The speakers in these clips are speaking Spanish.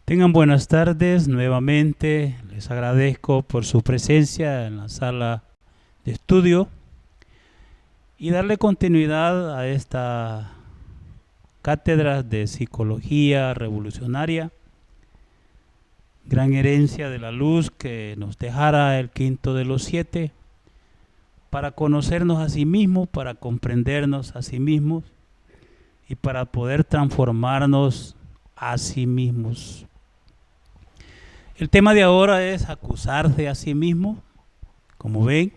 Tengan buenas tardes nuevamente. Les agradezco por su presencia en la sala de estudio y darle continuidad a esta cátedra de psicología revolucionaria, gran herencia de la luz que nos dejara el quinto de los 7, para conocernos a sí mismos, para comprendernos a sí mismos y para poder transformarnos a sí mismos. El tema de ahora es acusarse a sí mismo, como ven.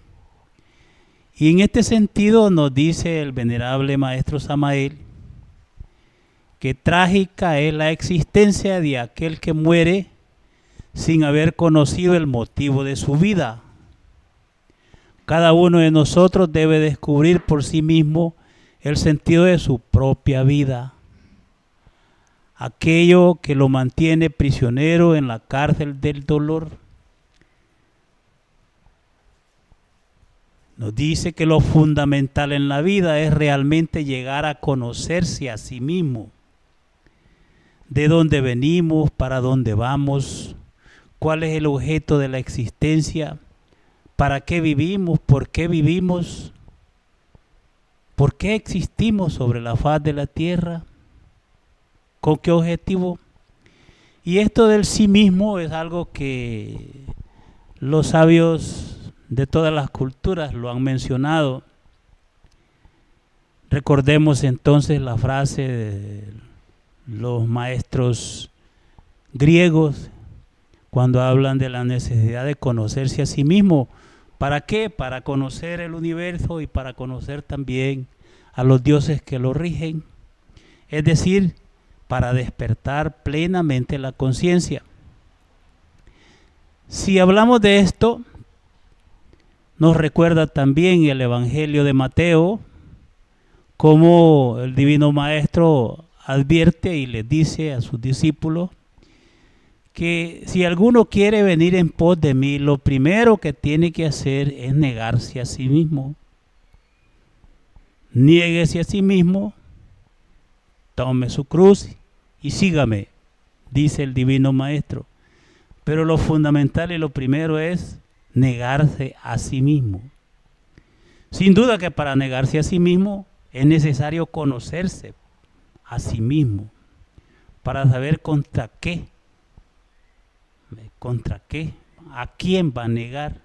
Y en este sentido nos dice el venerable maestro Samael que trágica es la existencia de aquel que muere sin haber conocido el motivo de su vida. Cada uno de nosotros debe descubrir por sí mismo el sentido de su propia vida. Aquello que lo mantiene prisionero en la cárcel del dolor. Nos dice que lo fundamental en la vida es realmente llegar a conocerse a sí mismo. De dónde venimos, para dónde vamos, cuál es el objeto de la existencia, para qué vivimos, por qué existimos sobre la faz de la tierra. ¿Con qué objetivo? Y esto del sí mismo es algo que los sabios de todas las culturas lo han mencionado. Recordemos entonces la frase de los maestros griegos cuando hablan de la necesidad de conocerse a sí mismo. ¿Para qué? Para conocer el universo y para conocer también a los dioses que lo rigen. Es decir, para despertar plenamente la conciencia. Si hablamos de esto, nos recuerda también el Evangelio de Mateo, como el Divino Maestro advierte y les dice a sus discípulos que si alguno quiere venir en pos de mí, lo primero que tiene que hacer es negarse a sí mismo. Niéguese a sí mismo, tome su cruz y sígame, dice el Divino Maestro. Pero lo fundamental y lo primero es negarse a sí mismo. Sin duda que para negarse a sí mismo es necesario conocerse a sí mismo para saber contra qué, a quién va a negar.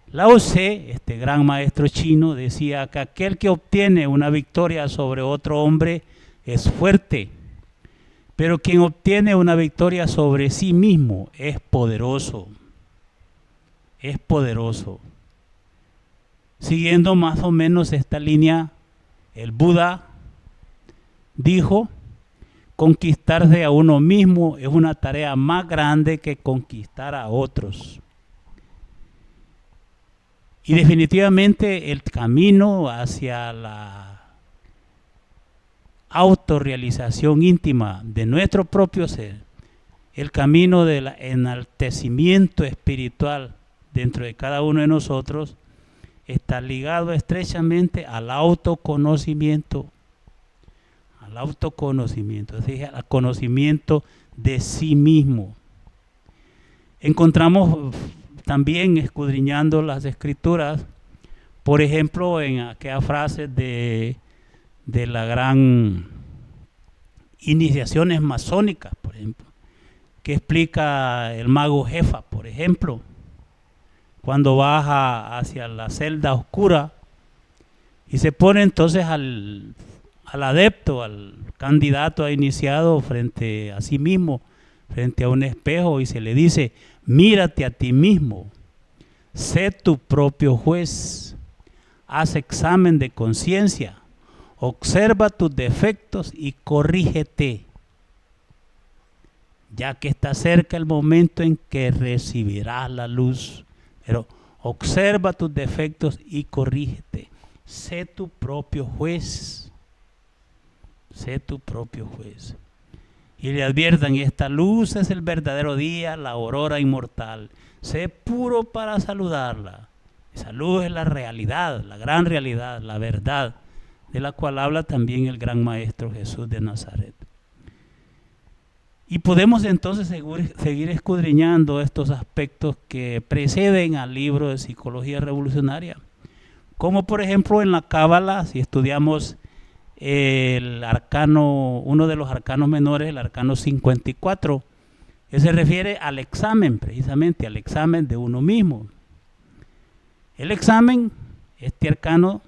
Lao Tse, este gran maestro chino, decía que aquel que obtiene una victoria sobre otro hombre es fuerte, pero quien obtiene una victoria sobre sí mismo es poderoso. Es poderoso. Siguiendo más o menos esta línea, el Buda dijo: conquistarse a uno mismo es una tarea más grande que conquistar a otros. Y definitivamente el camino hacia la autorrealización íntima de nuestro propio ser, el camino del enaltecimiento espiritual dentro de cada uno de nosotros, está ligado estrechamente al autoconocimiento. Es decir, al conocimiento de sí mismo. Encontramos también, escudriñando las escrituras, por ejemplo, en aquella frase de la gran iniciaciones masónicas, por ejemplo, que explica el mago Jefa, por ejemplo, cuando baja hacia la celda oscura y se pone entonces al adepto, al candidato a iniciado frente a sí mismo, frente a un espejo, y se le dice: mírate a ti mismo, sé tu propio juez, haz examen de conciencia, observa tus defectos y corrígete, ya que está cerca el momento en que recibirás la luz. Pero observa tus defectos y corrígete, sé tu propio juez. Sé tu propio juez. Y le adviertan: esta luz es el verdadero día, la aurora inmortal. Sé puro para saludarla. Esa luz es la realidad, la gran realidad, la verdad, de la cual habla también el gran Maestro Jesús de Nazaret. Y podemos entonces seguir escudriñando estos aspectos que preceden al libro de Psicología Revolucionaria. Como por ejemplo en la Cábala, si estudiamos el arcano, uno de los arcanos menores, el arcano 54, que se refiere al examen, precisamente al examen de uno mismo. El examen, este arcano,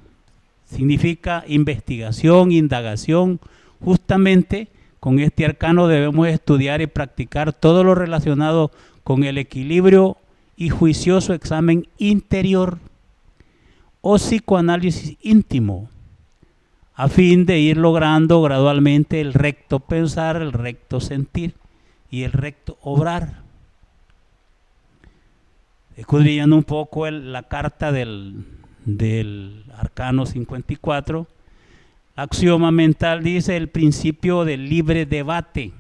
significa investigación, indagación. Justamente con este arcano debemos estudiar y practicar todo lo relacionado con el equilibrio y juicioso examen interior o psicoanálisis íntimo, a fin de ir logrando gradualmente el recto pensar, el recto sentir y el recto obrar. Escudriñando un poco la carta del arcano 54, la axioma mental dice el principio del libre debate.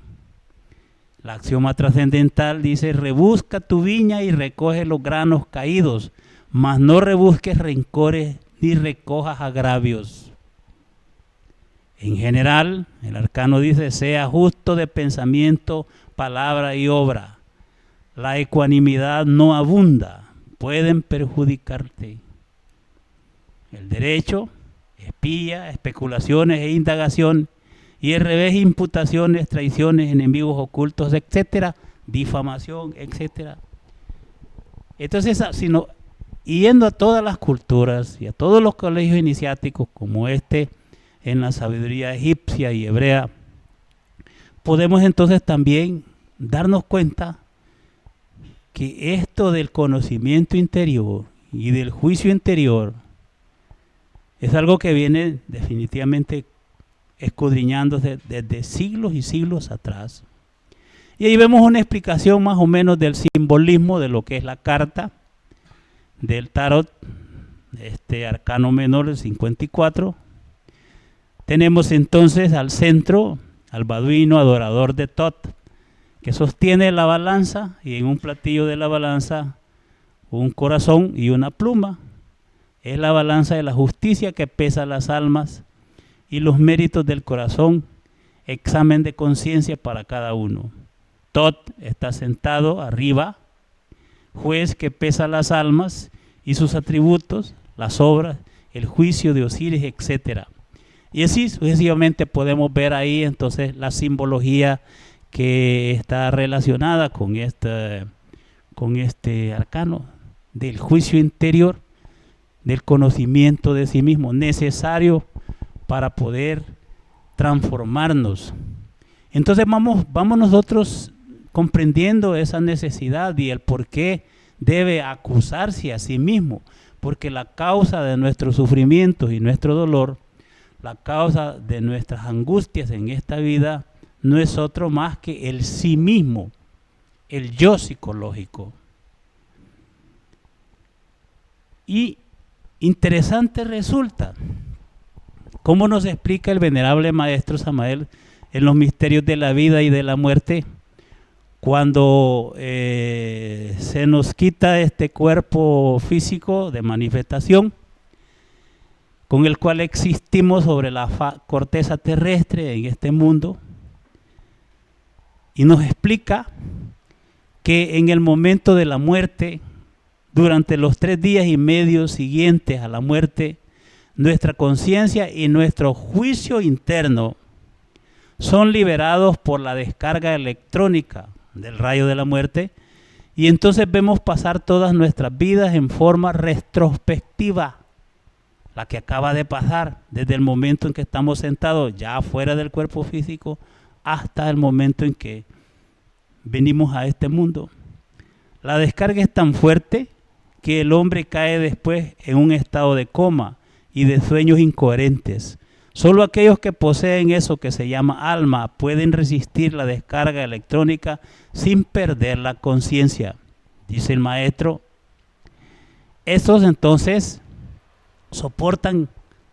La axioma trascendental dice rebusca tu viña y recoge los granos caídos, mas no rebusques rencores ni recojas agravios. En general, el arcano dice sea justo de pensamiento, palabra y obra. La ecuanimidad no abunda, pueden perjudicarte. El derecho, espía, especulaciones e indagación, y el revés, imputaciones, traiciones, enemigos ocultos, etcétera, difamación, etcétera. Entonces, yendo a todas las culturas y a todos los colegios iniciáticos como este, en la sabiduría egipcia y hebrea, podemos entonces también darnos cuenta que esto del conocimiento interior y del juicio interior es algo que viene definitivamente escudriñándose desde siglos y siglos atrás. Y ahí vemos una explicación más o menos del simbolismo de lo que es la carta del tarot, este arcano menor del 54. Tenemos entonces al centro al baduino adorador de Tot, que sostiene la balanza y en un platillo de la balanza un corazón y una pluma. Es la balanza de la justicia que pesa las almas y los méritos del corazón, examen de conciencia para cada uno. Tot está sentado arriba, juez que pesa las almas y sus atributos, las obras, el juicio de Osiris, etc. Y así sucesivamente podemos ver ahí entonces la simbología que está relacionada con este arcano del juicio interior, del conocimiento de sí mismo, necesario para poder transformarnos. Entonces vamos nosotros comprendiendo esa necesidad y el por qué debe acusarse a sí mismo, porque la causa de nuestros sufrimientos y nuestro dolor, la causa de nuestras angustias en esta vida, no es otro más que el sí mismo, el yo psicológico. Y interesante resulta cómo nos explica el venerable maestro Samael en los misterios de la vida y de la muerte, cuando se nos quita este cuerpo físico de manifestación con el cual existimos sobre la corteza terrestre en este mundo, y nos explica que en el momento de la muerte, durante los 3 días y medio siguientes a la muerte, nuestra conciencia y nuestro juicio interno son liberados por la descarga electrónica del rayo de la muerte, y entonces vemos pasar todas nuestras vidas en forma retrospectiva, la que acaba de pasar desde el momento en que estamos sentados ya fuera del cuerpo físico hasta el momento en que venimos a este mundo. La descarga es tan fuerte que el hombre cae después en un estado de coma y de sueños incoherentes. Solo aquellos que poseen eso que se llama alma pueden resistir la descarga electrónica sin perder la conciencia, dice el maestro. Estos entonces soportan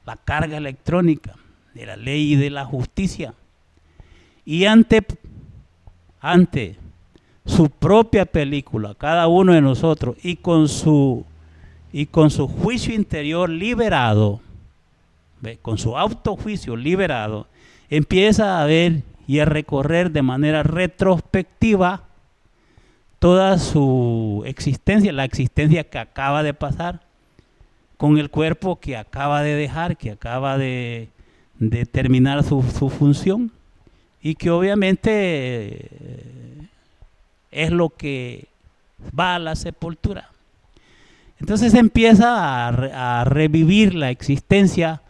la carga electrónica de la ley y de la justicia, y ante su propia película, cada uno de nosotros, y con su juicio interior liberado, con su autojuicio liberado, empieza a ver y a recorrer de manera retrospectiva toda su existencia, la existencia que acaba de pasar, con el cuerpo que acaba de dejar, que acaba de terminar su función, y que obviamente es lo que va a la sepultura. Entonces empieza a revivir la existencia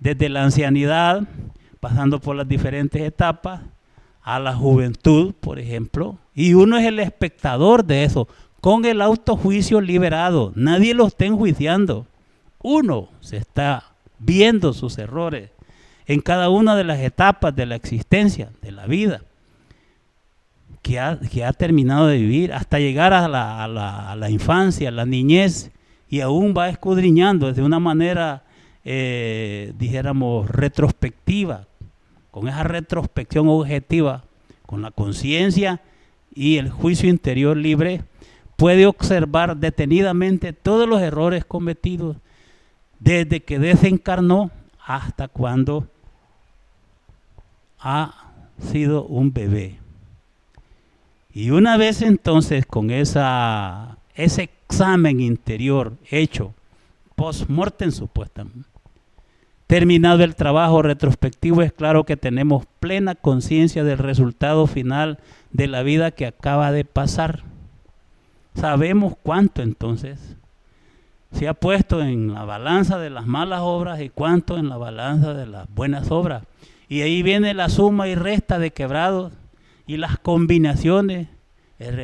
desde la ancianidad, pasando por las diferentes etapas, a la juventud, por ejemplo, y uno es el espectador de eso, con el autojuicio liberado. Nadie lo está enjuiciando. Uno se está viendo sus errores en cada una de las etapas de la existencia, de la vida, que ha terminado de vivir, hasta llegar a la infancia, a la niñez, y aún va escudriñando de una manera, dijéramos, retrospectiva, con esa retrospección objetiva, con la conciencia y el juicio interior libre, puede observar detenidamente todos los errores cometidos desde que desencarnó hasta cuando ha sido un bebé. Y una vez entonces con ese examen interior hecho, post-mortem supuestamente, terminado el trabajo retrospectivo, es claro que tenemos plena conciencia del resultado final de la vida que acaba de pasar. Sabemos cuánto entonces se ha puesto en la balanza de las malas obras y cuánto en la balanza de las buenas obras. Y ahí viene la suma y resta de quebrados y las combinaciones,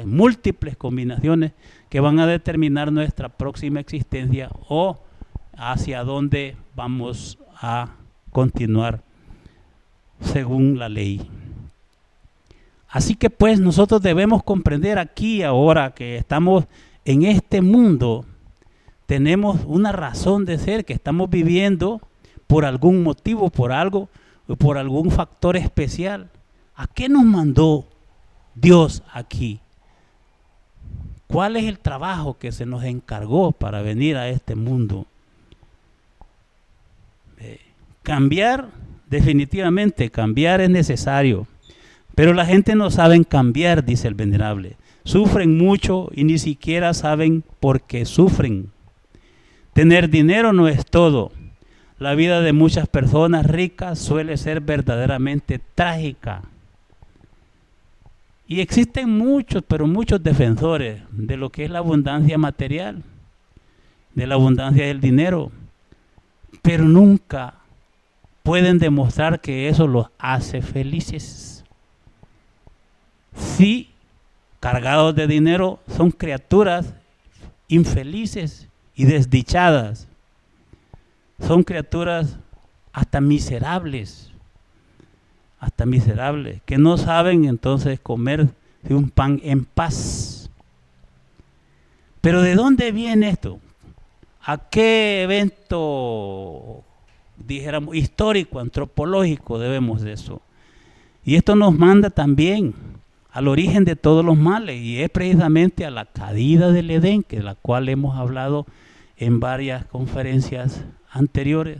múltiples combinaciones que van a determinar nuestra próxima existencia o hacia dónde vamos a continuar según la ley. Así que pues nosotros debemos comprender aquí y ahora que estamos en este mundo, tenemos una razón de ser, que estamos viviendo por algún motivo, por algo, o por algún factor especial. ¿A qué nos mandó Dios aquí? ¿Cuál es el trabajo que se nos encargó para venir a este mundo? Cambiar, definitivamente, cambiar es necesario. Pero la gente no sabe cambiar, dice el venerable. Sufren mucho y ni siquiera saben por qué sufren. Tener dinero no es todo. La vida de muchas personas ricas suele ser verdaderamente trágica. Y existen muchos, pero muchos defensores de lo que es la abundancia material, de la abundancia del dinero, pero nunca pueden demostrar que eso los hace felices. Sí, cargados de dinero, son criaturas infelices y desdichadas. Son criaturas hasta miserables, que no saben entonces comer de un pan en paz. Pero ¿de dónde viene esto? ¿A qué evento, dijéramos, histórico, antropológico debemos de eso? Y esto nos manda también al origen de todos los males, y es precisamente a la caída del Edén, de la cual hemos hablado en varias conferencias anteriores.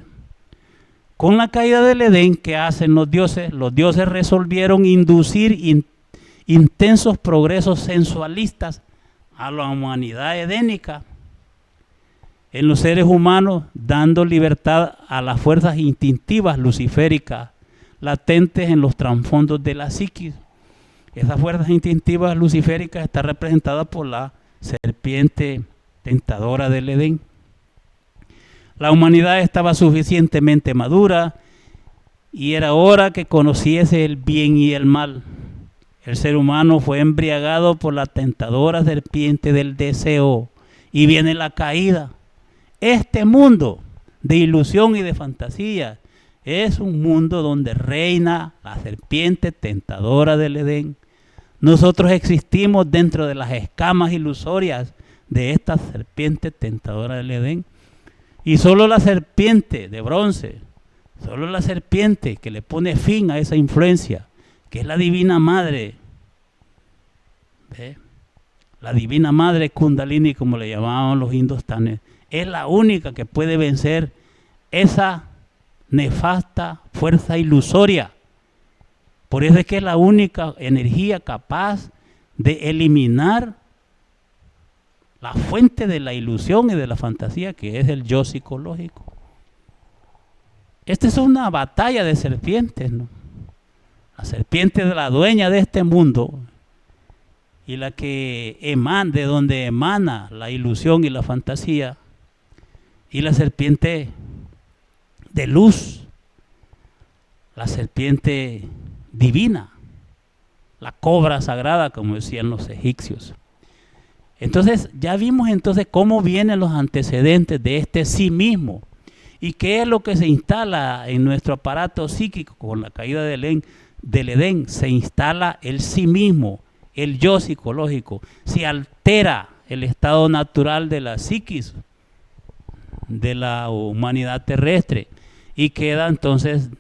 Con la caída del Edén, ¿qué hacen los dioses? Los dioses resolvieron inducir intensos progresos sensualistas a la humanidad edénica en los seres humanos, dando libertad a las fuerzas instintivas luciféricas latentes en los trasfondos de la psiquis. Esas fuerzas instintivas luciféricas están representadas por la serpiente tentadora del Edén. La humanidad estaba suficientemente madura y era hora que conociese el bien y el mal. El ser humano fue embriagado por la tentadora serpiente del deseo y viene la caída. Este mundo de ilusión y de fantasía es un mundo donde reina la serpiente tentadora del Edén. Nosotros existimos dentro de las escamas ilusorias de esta serpiente tentadora del Edén. Y solo la serpiente de bronce, solo la serpiente que le pone fin a esa influencia, que es la Divina Madre, la Divina Madre Kundalini, como le llamaban los hindustanes, es la única que puede vencer esa nefasta fuerza ilusoria Por eso es que es la única energía capaz de eliminar la fuente de la ilusión y de la fantasía, que es el yo psicológico. Esta es una batalla de serpientes, ¿no? La serpiente es la dueña de este mundo y la que emana, de donde emana la ilusión y la fantasía, y la serpiente de luz, la serpiente divina, la cobra sagrada, como decían los egipcios. Entonces ya vimos entonces cómo vienen los antecedentes de este sí mismo y qué es lo que se instala en nuestro aparato psíquico con la caída del Edén. Se instala el sí mismo, el yo psicológico. Se altera el estado natural de la psiquis de la humanidad terrestre y queda entonces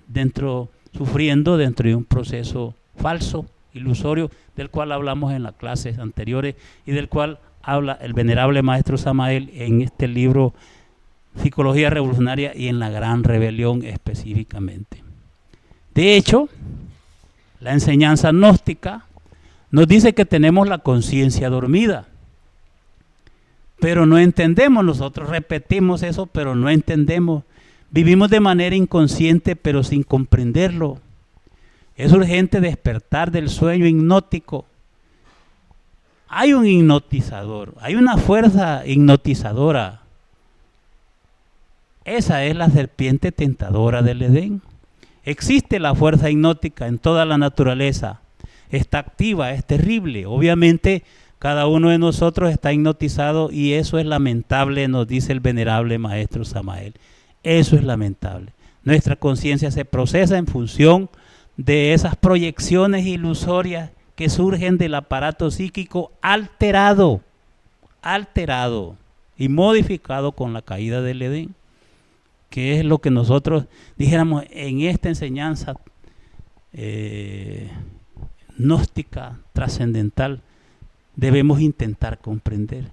sufriendo dentro de un proceso falso, ilusorio, del cual hablamos en las clases anteriores y del cual habla el venerable maestro Samael en este libro Psicología Revolucionaria y en la Gran Rebelión específicamente. De hecho, la enseñanza gnóstica nos dice que tenemos la conciencia dormida, pero no entendemos. Nosotros repetimos eso, pero no entendemos. Vivimos de manera inconsciente, pero sin comprenderlo. Es urgente despertar del sueño hipnótico. Hay un hipnotizador, hay una fuerza hipnotizadora. Esa es la serpiente tentadora del Edén. Existe la fuerza hipnótica en toda la naturaleza. Está activa, es terrible. Obviamente, cada uno de nosotros está hipnotizado y eso es lamentable, nos dice el venerable maestro Samael. Eso es lamentable. Nuestra conciencia se procesa en función de esas proyecciones ilusorias que surgen del aparato psíquico alterado y modificado con la caída del Edén, que es lo que nosotros dijéramos en esta enseñanza gnóstica trascendental debemos intentar comprender.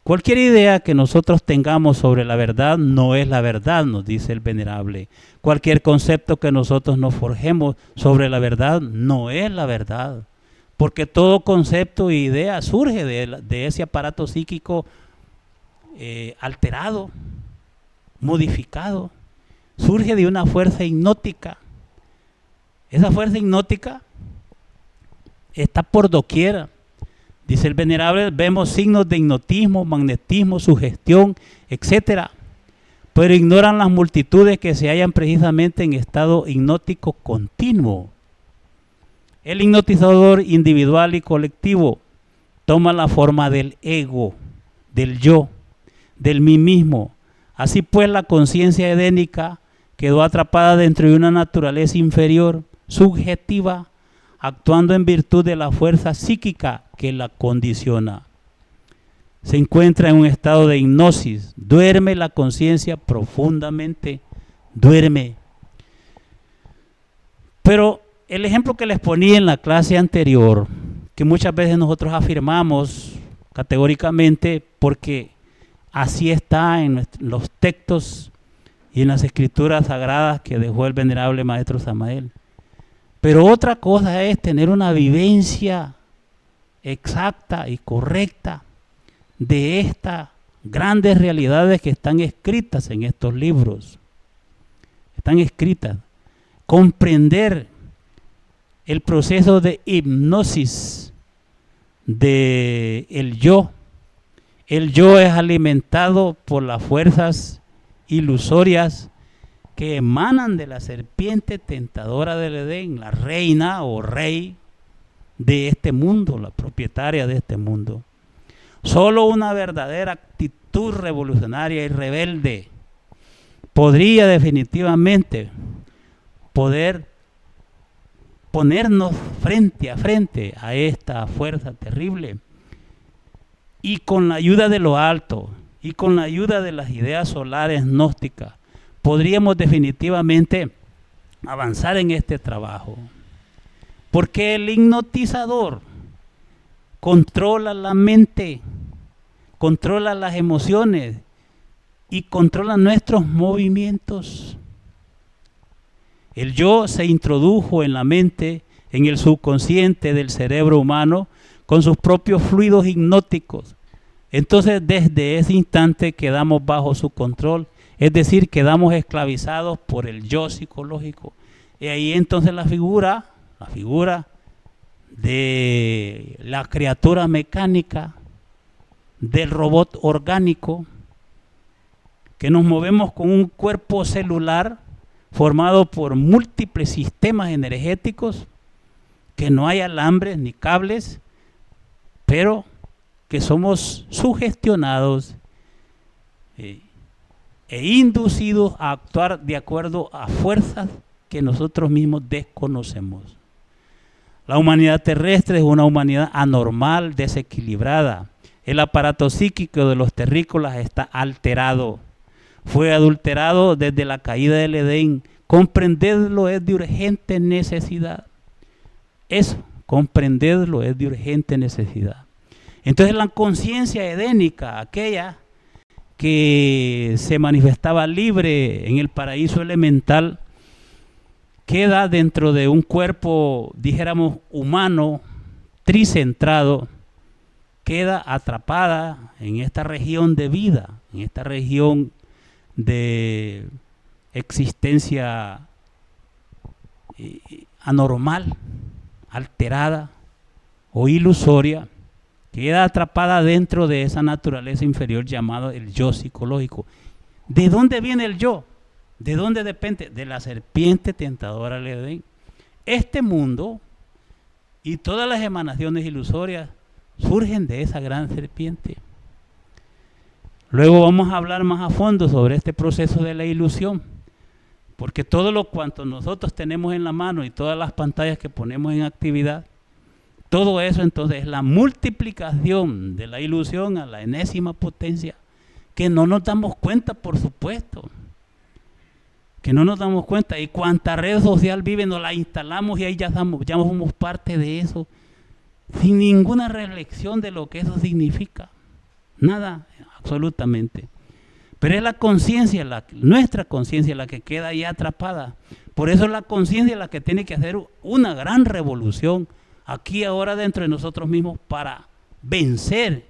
Cualquier idea que nosotros tengamos sobre la verdad no es la verdad, nos dice el venerable. Cualquier concepto que nosotros nos forjemos sobre la verdad no es la verdad. Porque todo concepto e idea surge de ese aparato psíquico alterado, modificado. Surge de una fuerza hipnótica. Esa fuerza hipnótica está por doquiera. Dice el venerable, vemos signos de hipnotismo, magnetismo, sugestión, etc. Pero ignoran las multitudes que se hallan precisamente en estado hipnótico continuo. El hipnotizador individual y colectivo toma la forma del ego, del yo, del mí mismo. Así pues, la conciencia edénica quedó atrapada dentro de una naturaleza inferior, subjetiva, actuando en virtud de la fuerza psíquica que la condiciona. Se encuentra en un estado de hipnosis, duerme la conciencia profundamente, duerme. Pero el ejemplo que les ponía en la clase anterior, que muchas veces nosotros afirmamos categóricamente porque así está en los textos y en las escrituras sagradas que dejó el venerable maestro Samael. Pero otra cosa es tener una vivencia exacta y correcta de estas grandes realidades que están escritas en estos libros. Están escritas. Comprender el proceso de hipnosis del yo. El yo es alimentado por las fuerzas ilusorias que emanan de la serpiente tentadora del Edén, la reina o rey de este mundo, la propietaria de este mundo. Solo una verdadera actitud revolucionaria y rebelde podría definitivamente poder ponernos frente a esta fuerza terrible, y con la ayuda de lo alto y con la ayuda de las ideas solares gnósticas podríamos definitivamente avanzar en este trabajo, porque el hipnotizador controla la mente, controla las emociones y controla nuestros movimientos. El yo se introdujo en la mente, en el subconsciente del cerebro humano, con sus propios fluidos hipnóticos. Entonces, desde ese instante quedamos bajo su control, es decir, quedamos esclavizados por el yo psicológico. Y ahí entonces la figura de la criatura mecánica, del robot orgánico, que nos movemos con un cuerpo celular formado por múltiples sistemas energéticos, que no hay alambres ni cables, pero que somos sugestionados e inducidos a actuar de acuerdo a fuerzas que nosotros mismos desconocemos. La humanidad terrestre es una humanidad anormal, desequilibrada. El aparato psíquico de los terrícolas está alterado. Fue adulterado desde la caída del Edén. Comprenderlo es de urgente necesidad. Eso, comprenderlo es de urgente necesidad. Entonces la conciencia edénica, aquella que se manifestaba libre en el paraíso elemental, queda dentro de un cuerpo, dijéramos, humano, tricentrado, queda atrapada en esta región de vida, en esta región de existencia anormal, alterada o ilusoria, queda atrapada dentro de esa naturaleza inferior llamada el yo psicológico. ¿De dónde viene el yo? ¿De dónde depende? De la serpiente tentadora del Edén. Este mundo y todas las emanaciones ilusorias surgen de esa gran serpiente. Luego vamos a hablar más a fondo sobre este proceso de la ilusión, porque todo lo cuanto nosotros tenemos en la mano y todas las pantallas que ponemos en actividad, todo eso entonces es la multiplicación de la ilusión a la enésima potencia, que no nos damos cuenta, por supuesto, que no nos damos cuenta, y cuanta red social vive nos la instalamos y ahí ya somos parte de eso, sin ninguna reflexión de lo que eso significa, nada, absolutamente. Pero es la conciencia, nuestra conciencia la que queda ahí atrapada. Por eso es la conciencia la que tiene que hacer una gran revolución aquí ahora dentro de nosotros mismos para vencer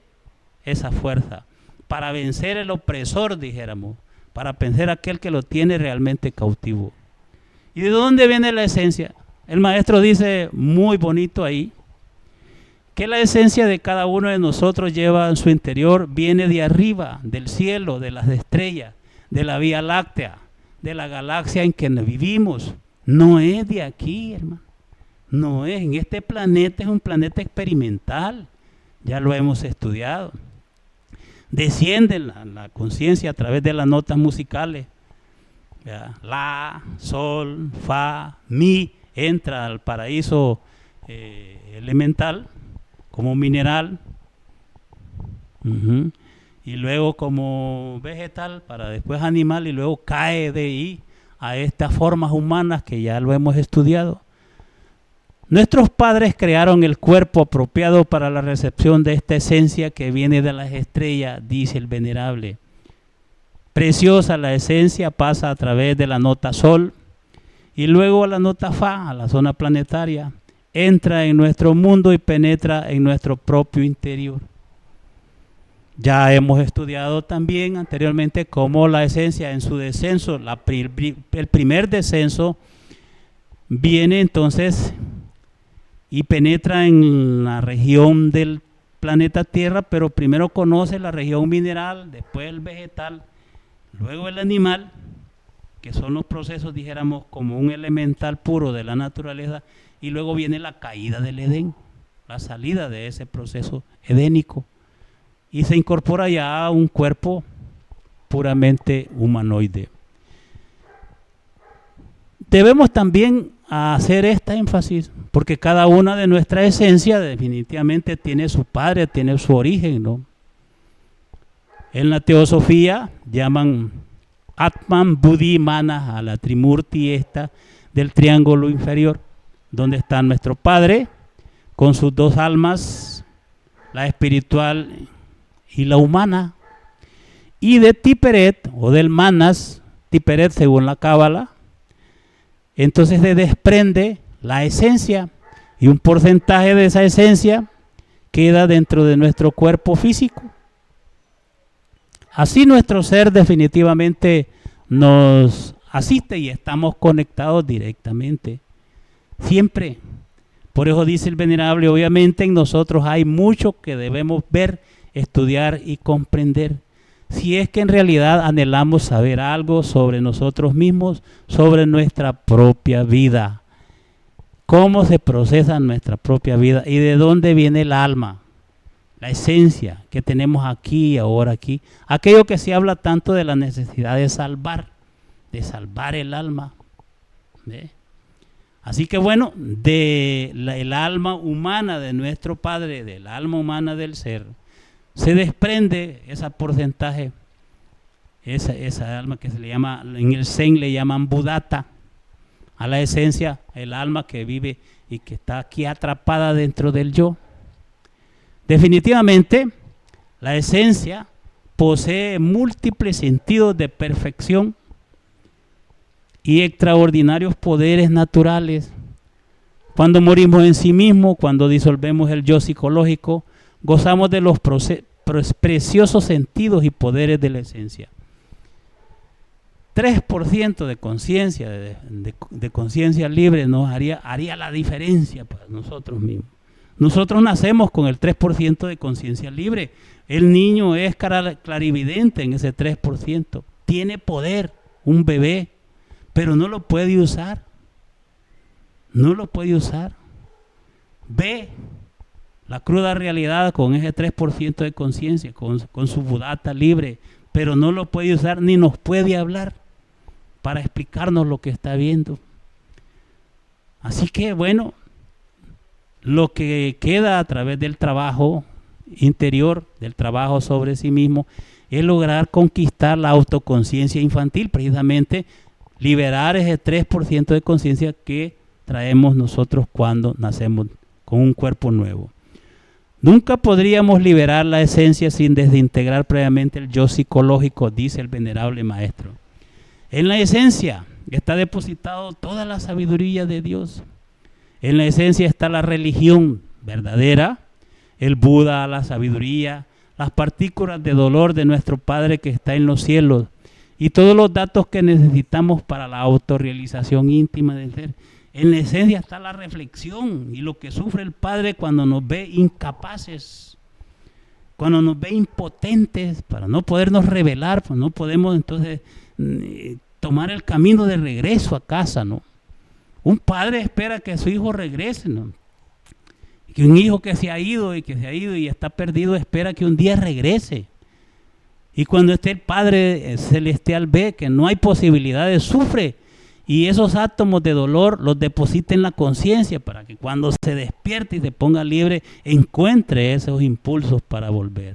esa fuerza, para vencer el opresor, dijéramos, para vencer a aquel que lo tiene realmente cautivo. ¿Y de dónde viene la esencia? El maestro dice muy bonito ahí, que la esencia de cada uno de nosotros lleva en su interior, viene de arriba, del cielo, de las estrellas, de la Vía Láctea, de la galaxia en que vivimos. No es de aquí, hermano. No es, en este planeta es un planeta experimental, ya lo hemos estudiado. Desciende la conciencia a través de las notas musicales, ¿verdad? La, sol, fa, mi, entra al paraíso elemental como mineral, y luego como vegetal, para después animal, y luego cae de ahí a estas formas humanas que ya lo hemos estudiado. Nuestros padres crearon el cuerpo apropiado para la recepción de esta esencia que viene de las estrellas, dice el venerable. Preciosa la esencia, pasa a través de la nota sol y luego a la nota fa, a la zona planetaria, entra en nuestro mundo y penetra en nuestro propio interior. Ya hemos estudiado también anteriormente cómo la esencia en su descenso, el primer descenso, viene entonces y penetra en la región del planeta Tierra, pero primero conoce la región mineral, después el vegetal, luego el animal, que son los procesos, dijéramos, como un elemental puro de la naturaleza, y luego viene la caída del Edén, la salida de ese proceso edénico, y se incorpora ya a un cuerpo puramente humanoide. Debemos también hacer esta énfasis, porque cada una de nuestra esencia definitivamente tiene su padre, tiene su origen, ¿no? En la teosofía llaman Atman, Buddhi, Mana, a la Trimurti esta del triángulo inferior, donde está nuestro padre con sus dos almas, la espiritual y la humana, y de Tiperet o del Manas, Tiperet según la Cábala, entonces se desprende la esencia y un porcentaje de esa esencia queda dentro de nuestro cuerpo físico. Así nuestro ser definitivamente nos asiste y estamos conectados directamente, siempre. Por eso dice el venerable, obviamente en nosotros hay mucho que debemos ver, estudiar y comprender. Si es que en realidad anhelamos saber algo sobre nosotros mismos, sobre nuestra propia vida. Cómo se procesa nuestra propia vida y de dónde viene el alma, la esencia que tenemos aquí y ahora aquí. Aquello que se habla tanto de la necesidad de salvar el alma. ¿Ve? Así que bueno, el alma humana de nuestro Padre, del alma humana del ser, se desprende ese porcentaje, esa alma que se le llama, en el Zen le llaman Buddhata, a la esencia, el alma que vive y que está aquí atrapada dentro del yo. Definitivamente, la esencia posee múltiples sentidos de perfección y extraordinarios poderes naturales. Cuando morimos en sí mismo, cuando disolvemos el yo psicológico, gozamos de los preciosos sentidos y poderes de la esencia. 3% de conciencia, de conciencia libre nos haría la diferencia para nosotros mismos. Nosotros nacemos con el 3% de conciencia libre. El niño es clarividente en ese 3%. Tiene poder, un bebé, pero no lo puede usar. No lo puede usar. Ve la cruda realidad con ese 3% de conciencia, con su Buddhata libre, pero no lo puede usar ni nos puede hablar para explicarnos lo que está viendo. Así que bueno, lo que queda a través del trabajo interior, del trabajo sobre sí mismo, es lograr conquistar la autoconciencia infantil, precisamente liberar ese 3% de conciencia que traemos nosotros cuando nacemos con un cuerpo nuevo. Nunca podríamos liberar la esencia sin desintegrar previamente el yo psicológico, dice el venerable maestro. En la esencia está depositado toda la sabiduría de Dios. En la esencia está la religión verdadera, el Buda, la sabiduría, las partículas de dolor de nuestro Padre que está en los cielos y todos los datos que necesitamos para la autorrealización íntima del ser. En la esencia está la reflexión y lo que sufre el Padre cuando nos ve incapaces, cuando nos ve impotentes para no podernos revelar, pues no podemos entonces tomar el camino de regreso a casa, ¿no? Un padre espera que su hijo regrese, ¿no? Que un hijo que se ha ido y está perdido espera que un día regrese. Y cuando esté el Padre Celestial ve que no hay posibilidades, sufre. Y esos átomos de dolor los deposita en la conciencia para que cuando se despierte y se ponga libre, encuentre esos impulsos para volver.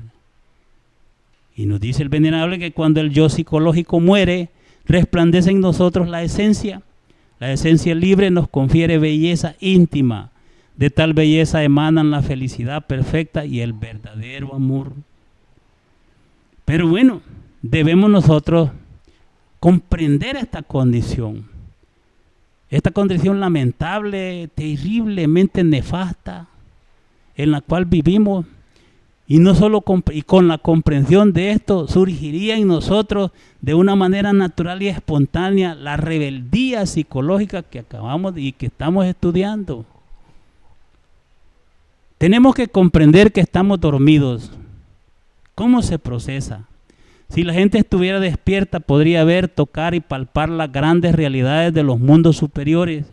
Y nos dice el venerable que cuando el yo psicológico muere, resplandece en nosotros la esencia. La esencia libre nos confiere belleza íntima. De tal belleza emanan la felicidad perfecta y el verdadero amor. Pero bueno, debemos nosotros comprender esta condición lamentable, terriblemente nefasta, en la cual vivimos, y no solo con la comprensión de esto surgiría en nosotros de una manera natural y espontánea la rebeldía psicológica que acabamos y que estamos estudiando. Tenemos que comprender que estamos dormidos. ¿Cómo se procesa? Si la gente estuviera despierta, podría ver, tocar y palpar las grandes realidades de los mundos superiores.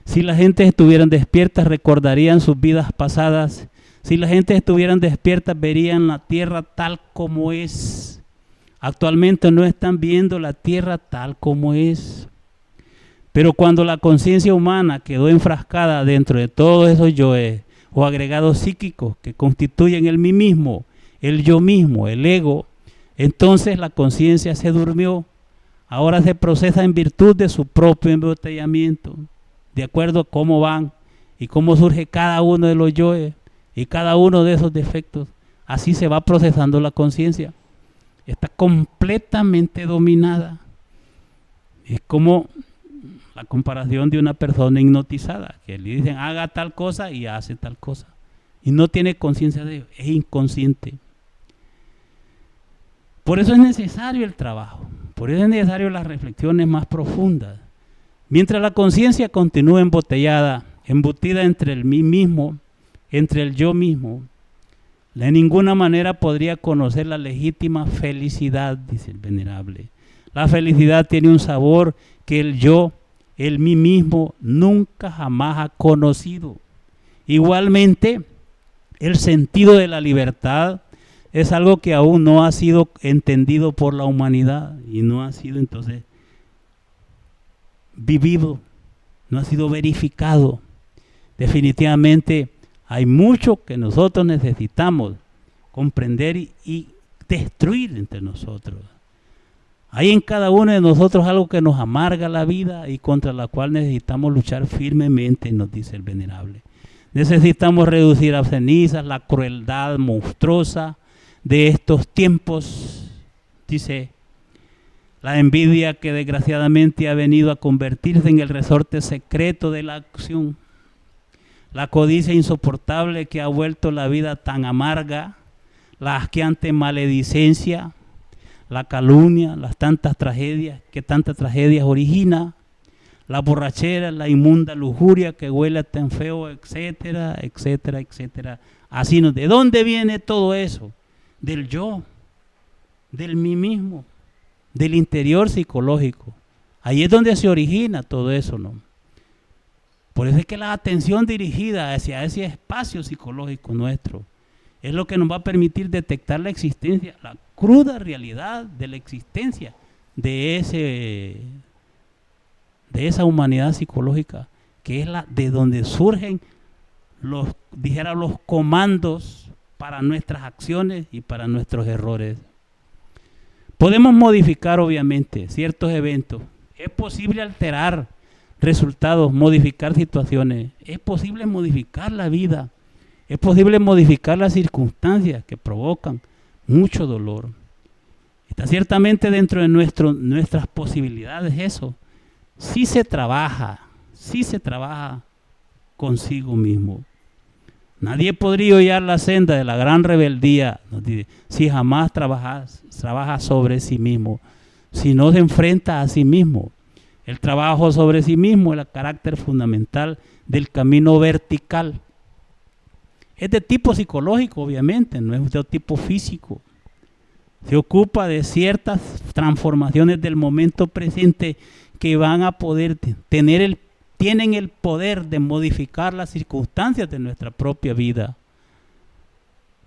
Si la gente estuviera despierta, recordarían sus vidas pasadas. Si la gente estuviera despierta, verían la tierra tal como es. Actualmente no están viendo la tierra tal como es. Pero cuando la conciencia humana quedó enfrascada dentro de todos esos yoes o agregados psíquicos que constituyen el mí mismo, el yo mismo, el ego, entonces la conciencia se durmió. Ahora se procesa en virtud de su propio embotellamiento, de acuerdo a cómo van y cómo surge cada uno de los yoes y cada uno de esos defectos. Así se va procesando la conciencia. Está completamente dominada. Es como la comparación de una persona hipnotizada, que le dicen haga tal cosa y hace tal cosa. Y no tiene conciencia de ello, es inconsciente. Por eso es necesario el trabajo, por eso es necesario las reflexiones más profundas. Mientras la conciencia continúa embotellada, embutida entre el mí mismo, entre el yo mismo, de ninguna manera podría conocer la legítima felicidad, dice el venerable. La felicidad tiene un sabor que el yo, el mí mismo, nunca jamás ha conocido. Igualmente, el sentido de la libertad es algo que aún no ha sido entendido por la humanidad y no ha sido entonces vivido, no ha sido verificado. Definitivamente hay mucho que nosotros necesitamos comprender y destruir entre nosotros. Hay en cada uno de nosotros algo que nos amarga la vida y contra la cual necesitamos luchar firmemente, nos dice el venerable. Necesitamos reducir a cenizas la crueldad monstruosa de estos tiempos, dice, la envidia que desgraciadamente ha venido a convertirse en el resorte secreto de la acción, la codicia insoportable que ha vuelto la vida tan amarga, la asqueante maledicencia, la calumnia, las tantas tragedias origina, la borrachera, la inmunda lujuria que huele tan feo, etcétera, etcétera, etcétera. Así ¿de dónde viene todo eso? Del yo, del mí mismo, del interior psicológico. Ahí es donde se origina todo eso, ¿no? Por eso es que la atención dirigida hacia ese espacio psicológico nuestro es lo que nos va a permitir detectar la existencia, la cruda realidad de la existencia de esa humanidad psicológica, que es la de donde surgen los comandos para nuestras acciones y para nuestros errores. Podemos modificar obviamente ciertos eventos, es posible alterar resultados, modificar situaciones, es posible modificar la vida, es posible modificar las circunstancias que provocan mucho dolor. Está ciertamente dentro de nuestras posibilidades eso. Si se trabaja consigo mismo. Nadie podría hallar la senda de la gran rebeldía, nos dice, si jamás trabaja sobre sí mismo, si no se enfrenta a sí mismo. El trabajo sobre sí mismo es el carácter fundamental del camino vertical. Es de tipo psicológico, obviamente, no es de tipo físico. Se ocupa de ciertas transformaciones del momento presente que van a poder tienen el poder de modificar las circunstancias de nuestra propia vida.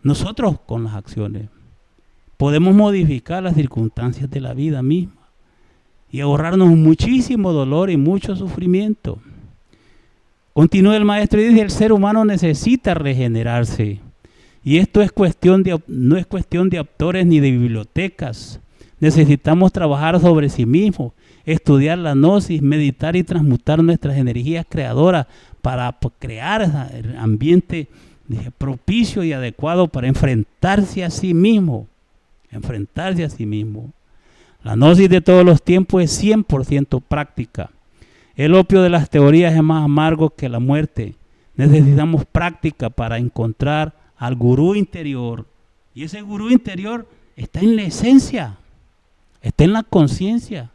Nosotros con las acciones podemos modificar las circunstancias de la vida misma y ahorrarnos muchísimo dolor y mucho sufrimiento. Continúa el maestro y dice, el ser humano necesita regenerarse. Y esto no es cuestión de autores ni de bibliotecas. Necesitamos trabajar sobre sí mismos, estudiar la gnosis, meditar y transmutar nuestras energías creadoras para crear ese ambiente propicio y adecuado para enfrentarse a sí mismo. La gnosis de todos los tiempos es 100% práctica. El opio de las teorías es más amargo que la muerte. Necesitamos práctica para encontrar al gurú interior. Y ese gurú interior está en la esencia, está en la conciencia.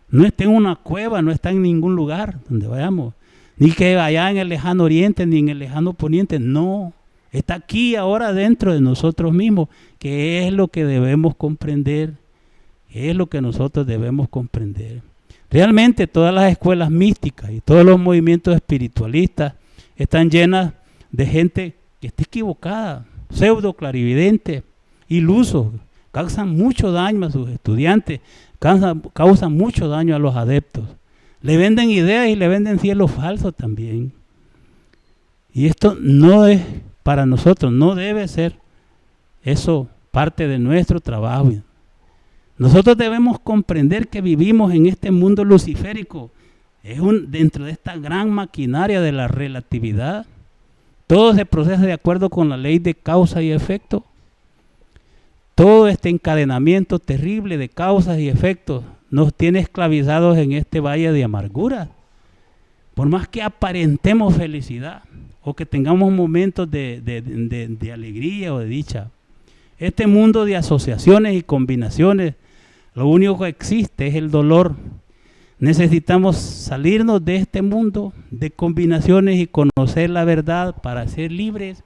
No está en una cueva, no está en ningún lugar donde vayamos. Ni que allá en el lejano oriente, ni en el lejano poniente. No, está aquí ahora dentro de nosotros mismos, que es lo que debemos comprender. Es lo que nosotros debemos comprender. Realmente todas las escuelas místicas y todos los movimientos espiritualistas están llenas de gente que está equivocada, pseudo clarividentes, ilusos, causan mucho daño a sus estudiantes, causan mucho daño a los adeptos. Le venden ideas y le venden cielos falsos también. Y esto no es para nosotros, no debe ser eso parte de nuestro trabajo. Nosotros debemos comprender que vivimos en este mundo luciférico, dentro de esta gran maquinaria de la relatividad. Todo se procesa de acuerdo con la ley de causa y efecto. Todo este encadenamiento terrible de causas y efectos nos tiene esclavizados en este valle de amargura. por más que aparentemos felicidad o que tengamos momentos de alegría o de dicha, este mundo de asociaciones y combinaciones, lo único que existe es el dolor. Necesitamos salirnos de este mundo de combinaciones y conocer la verdad para ser libres.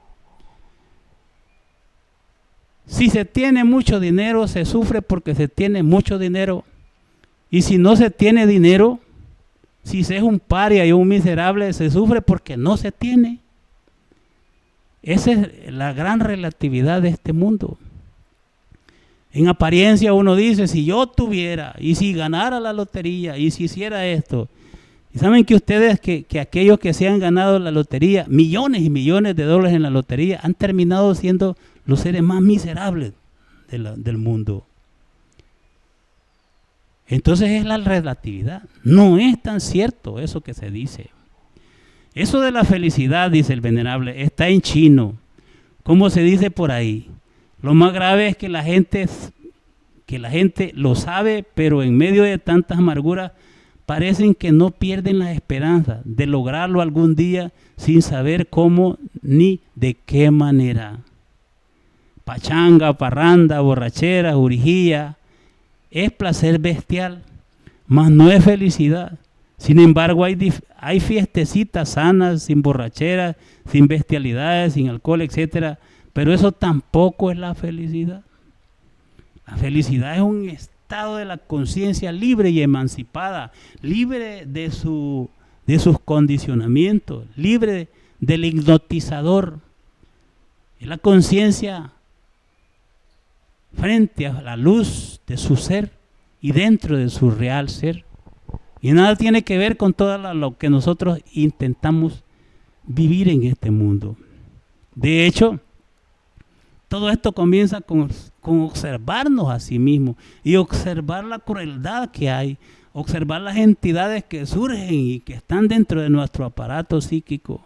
Si se tiene mucho dinero, se sufre porque se tiene mucho dinero. Y si no se tiene dinero, si se es un paria y un miserable, se sufre porque no se tiene. Esa es la gran relatividad de este mundo. En apariencia uno dice, si yo tuviera, y si ganara la lotería, y si hiciera esto. Y saben que ustedes, que aquellos que se han ganado la lotería, millones y millones de dólares en la lotería, han terminado siendo los seres más miserables del mundo. Entonces es la relatividad. No es tan cierto eso que se dice. Eso de la felicidad, dice el venerable, está en chino. ¿Cómo se dice por ahí? Lo más grave es que la gente lo sabe, pero en medio de tantas amarguras parecen que no pierden la esperanza de lograrlo algún día sin saber cómo ni de qué manera. Pachanga, parranda, borrachera, urgía, es placer bestial, mas no es felicidad. Sin embargo, hay fiestecitas sanas, sin borrachera, sin bestialidades, sin alcohol, etcétera. Pero eso tampoco es la felicidad. La felicidad es un estado de la conciencia libre y emancipada, libre de sus condicionamientos, libre del hipnotizador. Es la conciencia frente a la luz de su ser y dentro de su real ser. Y nada tiene que ver con todo lo que nosotros intentamos vivir en este mundo. De hecho, todo esto comienza con observarnos a sí mismos y observar la crueldad que hay, observar las entidades que surgen y que están dentro de nuestro aparato psíquico.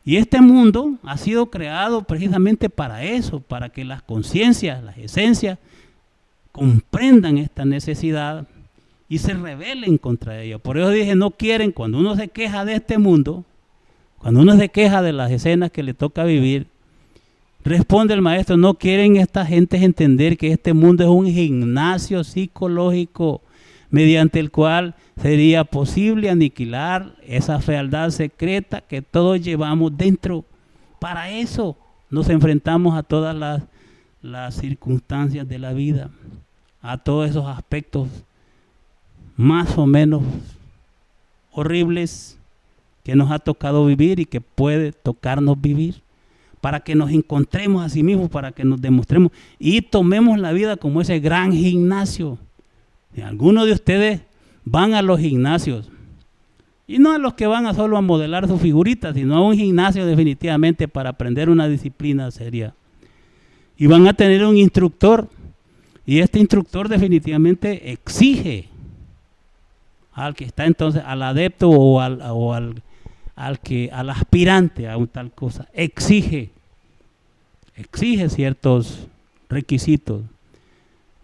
Y este mundo ha sido creado precisamente para eso, para que las conciencias, las esencias, comprendan esta necesidad y se rebelen contra ella. Por eso dije, no quieren, cuando uno se queja de este mundo, cuando uno se queja de las escenas que le toca vivir, responde el maestro, no quieren estas gentes entender que este mundo es un gimnasio psicológico mediante el cual sería posible aniquilar esa fealdad secreta que todos llevamos dentro. Para eso nos enfrentamos a todas las circunstancias de la vida, a todos esos aspectos más o menos horribles que nos ha tocado vivir y que puede tocarnos vivir, para que nos encontremos a sí mismos, para que nos demostremos y tomemos la vida como ese gran gimnasio. Y algunos de ustedes van a los gimnasios, y no a los que van solo a modelar sus figuritas, sino a un gimnasio definitivamente para aprender una disciplina seria. Y van a tener un instructor, y este instructor definitivamente exige al que está entonces, al adepto o al aspirante a un tal cosa, exige ciertos requisitos.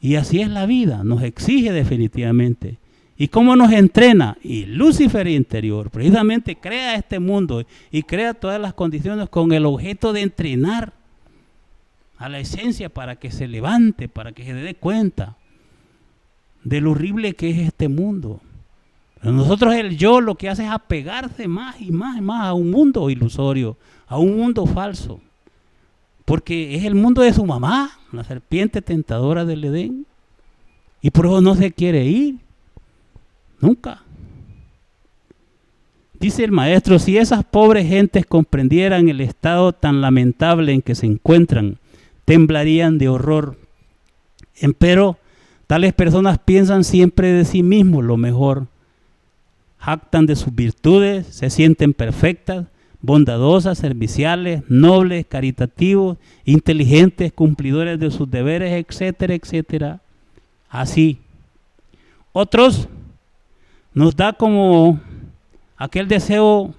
Y así es la vida, nos exige definitivamente. ¿Y cómo nos entrena? Y Lucifer interior precisamente crea este mundo y crea todas las condiciones con el objeto de entrenar a la esencia para que se levante, para que se dé cuenta de lo horrible que es este mundo. Pero nosotros, el yo, lo que hace es apegarse más y más y más a un mundo ilusorio, a un mundo falso. Porque es el mundo de su mamá, la serpiente tentadora del Edén. Y por eso no se quiere ir. Nunca. Dice el maestro, si esas pobres gentes comprendieran el estado tan lamentable en que se encuentran, temblarían de horror. Empero, tales personas piensan siempre de sí mismos lo mejor. Jactan de sus virtudes, se sienten perfectas, bondadosas, serviciales, nobles, caritativos, inteligentes, cumplidores de sus deberes, etcétera, etcétera. Así. Otros nos da como aquel deseo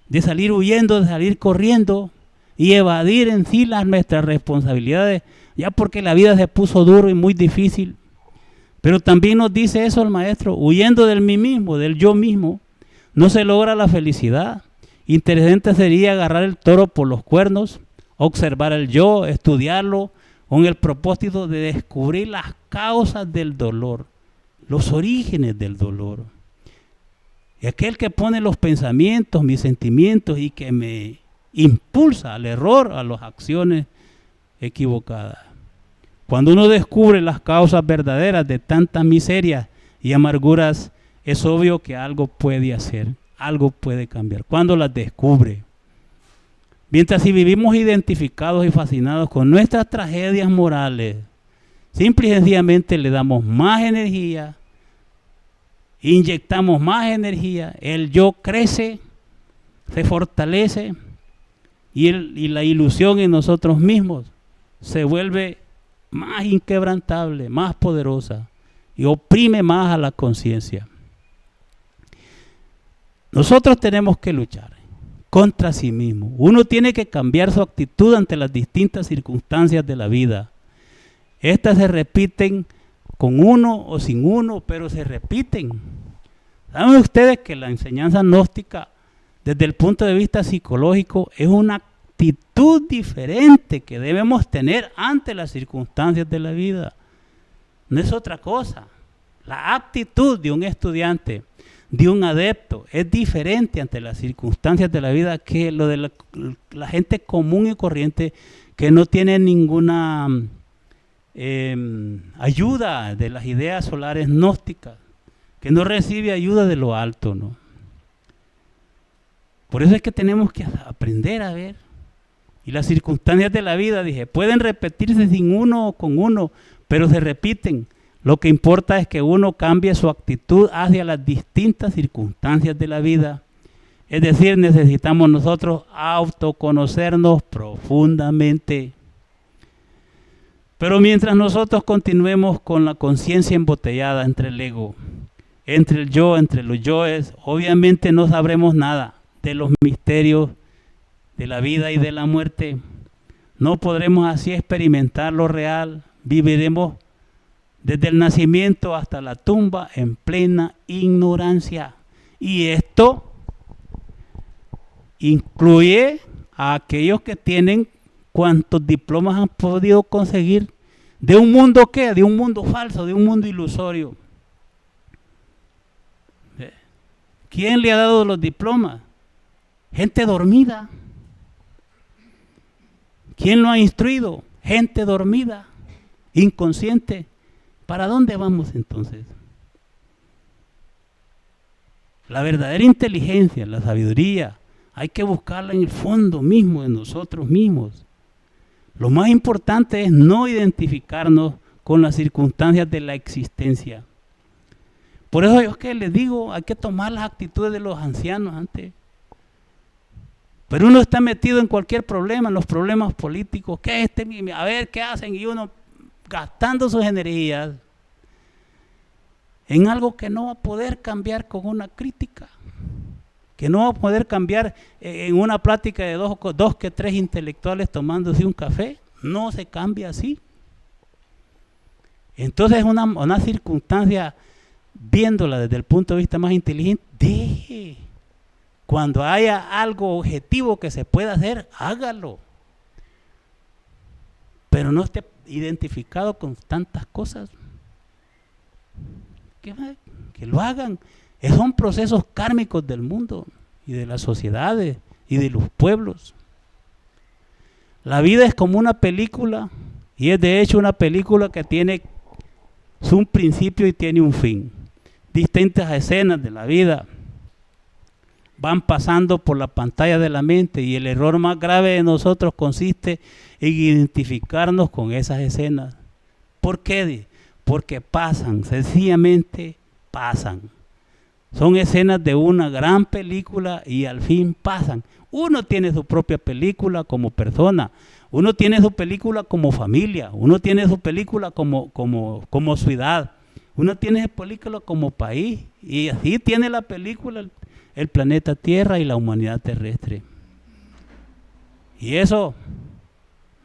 de salir huyendo, de salir corriendo y evadir en sí nuestras responsabilidades, ya porque la vida se puso duro y muy difícil. Pero también nos dice eso el maestro, huyendo del mí mismo, del yo mismo, no se logra la felicidad. Inteligente sería agarrar el toro por los cuernos, observar el yo, estudiarlo, con el propósito de descubrir las causas del dolor, los orígenes del dolor. Y aquel que pone los pensamientos, mis sentimientos y que me impulsa al error, a las acciones equivocadas. Cuando uno descubre las causas verdaderas de tantas miserias y amarguras, es obvio que algo puede hacer, algo puede cambiar. Cuando las descubre. Mientras si vivimos identificados y fascinados con nuestras tragedias morales, simple y sencillamente le damos más energía, inyectamos más energía, el yo crece, se fortalece y la ilusión en nosotros mismos se vuelve más inquebrantable, más poderosa y oprime más a la conciencia. Nosotros tenemos que luchar contra sí mismo. Uno tiene que cambiar su actitud ante las distintas circunstancias de la vida. Estas se repiten con uno o sin uno, pero se repiten. ¿Saben ustedes que la enseñanza gnóstica, desde el punto de vista psicológico, es una actitud diferente que debemos tener ante las circunstancias de la vida? No es otra cosa. La actitud de un estudiante, de un adepto, es diferente ante las circunstancias de la vida que lo de la gente común y corriente que no tiene ninguna ayuda de las ideas solares gnósticas, que no recibe ayuda de lo alto, ¿no? Por eso es que tenemos que aprender a ver. Y las circunstancias de la vida, dije, pueden repetirse sin uno o con uno, pero se repiten. Lo que importa es que uno cambie su actitud hacia las distintas circunstancias de la vida. Es decir, necesitamos nosotros autoconocernos profundamente. Pero mientras nosotros continuemos con la conciencia embotellada entre el ego, entre el yo, entre los yoes, obviamente no sabremos nada de los misterios de la vida y de la muerte. No podremos así experimentar lo real. Viviremos desde el nacimiento hasta la tumba en plena ignorancia. Y esto incluye a aquellos que tienen cuantos diplomas han podido conseguir de un mundo ¿qué? De un mundo falso, de un mundo ilusorio. ¿Quién le ha dado los diplomas? Gente dormida. ¿Quién lo ha instruido? Gente dormida, inconsciente. ¿Para dónde vamos entonces? La verdadera inteligencia, la sabiduría, hay que buscarla en el fondo mismo de nosotros mismos. Lo más importante es no identificarnos con las circunstancias de la existencia. Por eso yo que les digo, hay que tomar las actitudes de los ancianos antes. Pero uno está metido en cualquier problema, en los problemas políticos, a ver qué hacen, y uno gastando sus energías en algo que no va a poder cambiar con una crítica, que no va a poder cambiar en una plática de dos que tres intelectuales tomándose un café. No se cambia así. Entonces es una circunstancia, viéndola desde el punto de vista más inteligente, deje. Cuando haya algo objetivo que se pueda hacer, hágalo. Pero no esté identificado con tantas cosas. Que lo hagan. Son procesos kármicos del mundo y de las sociedades y de los pueblos. La vida es como una película, y es de hecho una película que tiene un principio y tiene un fin. Distintas escenas de la vida van pasando por la pantalla de la mente, y el error más grave de nosotros consiste en identificarnos con esas escenas. ¿Por qué? Porque pasan, sencillamente pasan. Son escenas de una gran película y al fin pasan. Uno tiene su propia película como persona, uno tiene su película como familia, uno tiene su película como ciudad, uno tiene su película como país, y así tiene la película el planeta Tierra y la humanidad terrestre. Y eso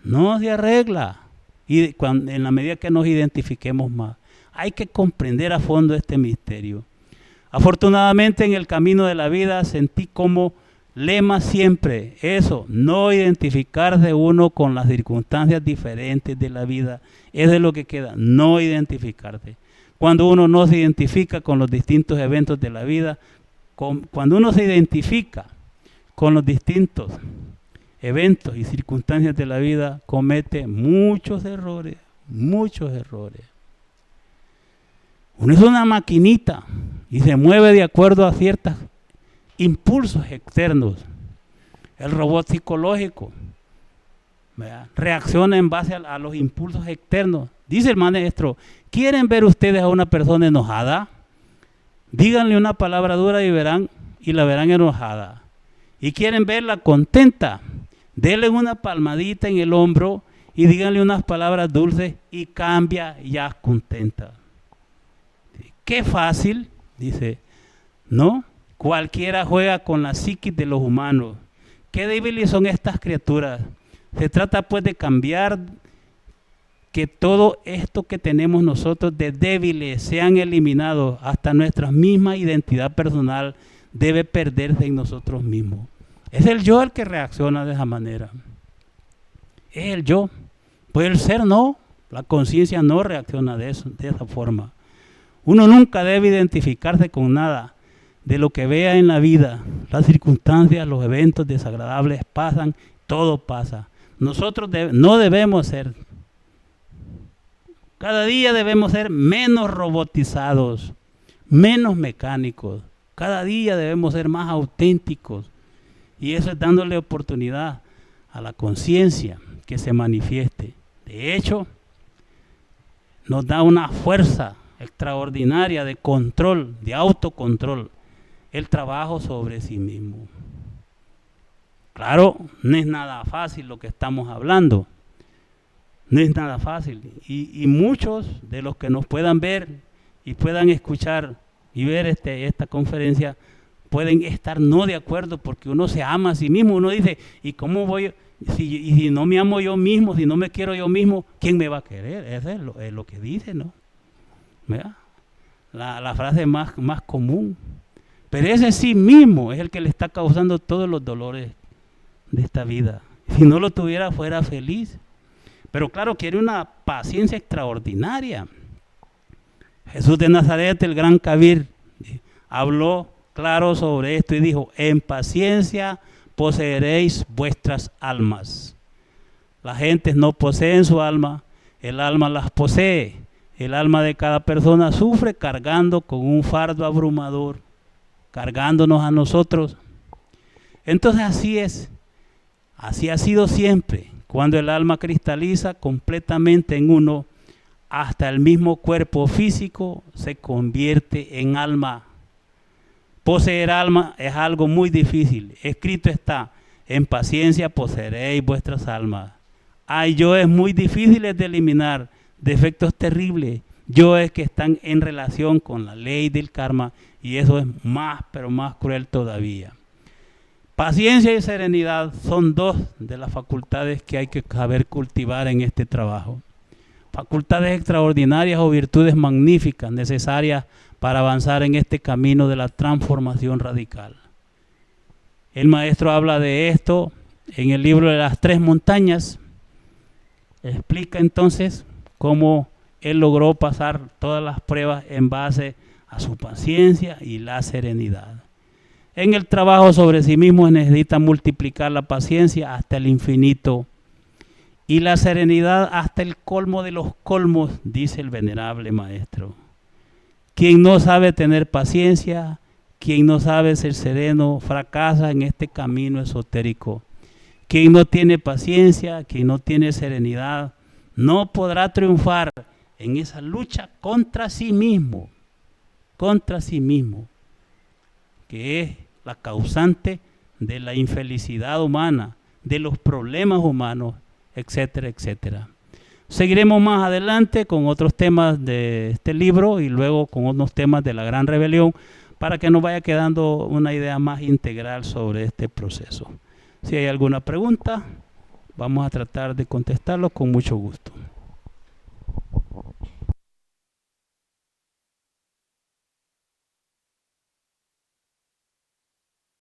no se arregla en la medida que nos identifiquemos más. Hay que comprender a fondo este misterio. Afortunadamente en el camino de la vida sentí como lema siempre eso, no identificarse uno con las circunstancias diferentes de la vida. Eso es lo que queda, no identificarse. Cuando uno no se identifica con los distintos eventos de la vida, cuando uno se identifica con los distintos eventos y circunstancias de la vida, comete muchos errores, muchos errores. Uno es una maquinita y se mueve de acuerdo a ciertos impulsos externos. El robot psicológico, ¿verdad?, reacciona en base a los impulsos externos. Dice el maestro, ¿quieren ver ustedes a una persona enojada? Díganle una palabra dura y la verán enojada. ¿Y quieren verla contenta? Denle una palmadita en el hombro y díganle unas palabras dulces y cambia ya contenta. Qué fácil, dice, ¿no? Cualquiera juega con la psiquis de los humanos. Qué débiles son estas criaturas. Se trata pues de cambiar, que todo esto que tenemos nosotros de débiles sean eliminados, hasta nuestra misma identidad personal debe perderse en nosotros mismos. Es el yo el que reacciona de esa manera. Es el yo. Pues el ser no, la conciencia no reacciona de esa forma. Uno nunca debe identificarse con nada de lo que vea en la vida. Las circunstancias, los eventos desagradables pasan, todo pasa. Nosotros no debemos ser. Cada día debemos ser menos robotizados, menos mecánicos. Cada día debemos ser más auténticos. Y eso es dándole oportunidad a la conciencia que se manifieste. De hecho, nos da una fuerza extraordinaria de control, de autocontrol, el trabajo sobre sí mismo. Claro, no es nada fácil lo que estamos hablando. No es nada fácil. Y muchos de los que nos puedan ver y puedan escuchar y ver esta conferencia pueden estar no de acuerdo, porque uno se ama a sí mismo. Uno dice, ¿y cómo voy? Si no me amo yo mismo, si no me quiero yo mismo, ¿quién me va a querer? Eso es lo que dice, ¿no? ¿Verdad? La frase más común. Pero ese sí mismo es el que le está causando todos los dolores de esta vida. Si no lo tuviera, fuera feliz. Pero claro, quiere una paciencia extraordinaria. Jesús de Nazaret, el gran Kabir, habló claro sobre esto y dijo, en paciencia poseeréis vuestras almas. Las gentes no poseen su alma, el alma las posee. El alma de cada persona sufre cargando con un fardo abrumador, cargándonos a nosotros. Entonces así es, así ha sido siempre. Cuando el alma cristaliza completamente en uno, hasta el mismo cuerpo físico se convierte en alma. Poseer alma es algo muy difícil. Escrito está, en paciencia poseeréis vuestras almas. Hay yoes muy difíciles de eliminar, defectos terribles, yoes que están en relación con la ley del karma, y eso es más, pero más cruel todavía. Paciencia y serenidad son dos de las facultades que hay que saber cultivar en este trabajo. Facultades extraordinarias o virtudes magníficas necesarias para avanzar en este camino de la transformación radical. El maestro habla de esto en el libro de las 3 montañas. Explica entonces cómo él logró pasar todas las pruebas en base a su paciencia y la serenidad. En el trabajo sobre sí mismo necesita multiplicar la paciencia hasta el infinito y la serenidad hasta el colmo de los colmos, dice el venerable maestro. Quien no sabe tener paciencia, quien no sabe ser sereno, fracasa en este camino esotérico. Quien no tiene paciencia, quien no tiene serenidad, no podrá triunfar en esa lucha contra sí mismo, que es la causante de la infelicidad humana, de los problemas humanos, etcétera, etcétera. Seguiremos más adelante con otros temas de este libro y luego con otros temas de la Gran Rebelión para que nos vaya quedando una idea más integral sobre este proceso. Si hay alguna pregunta, vamos a tratar de contestarlo con mucho gusto.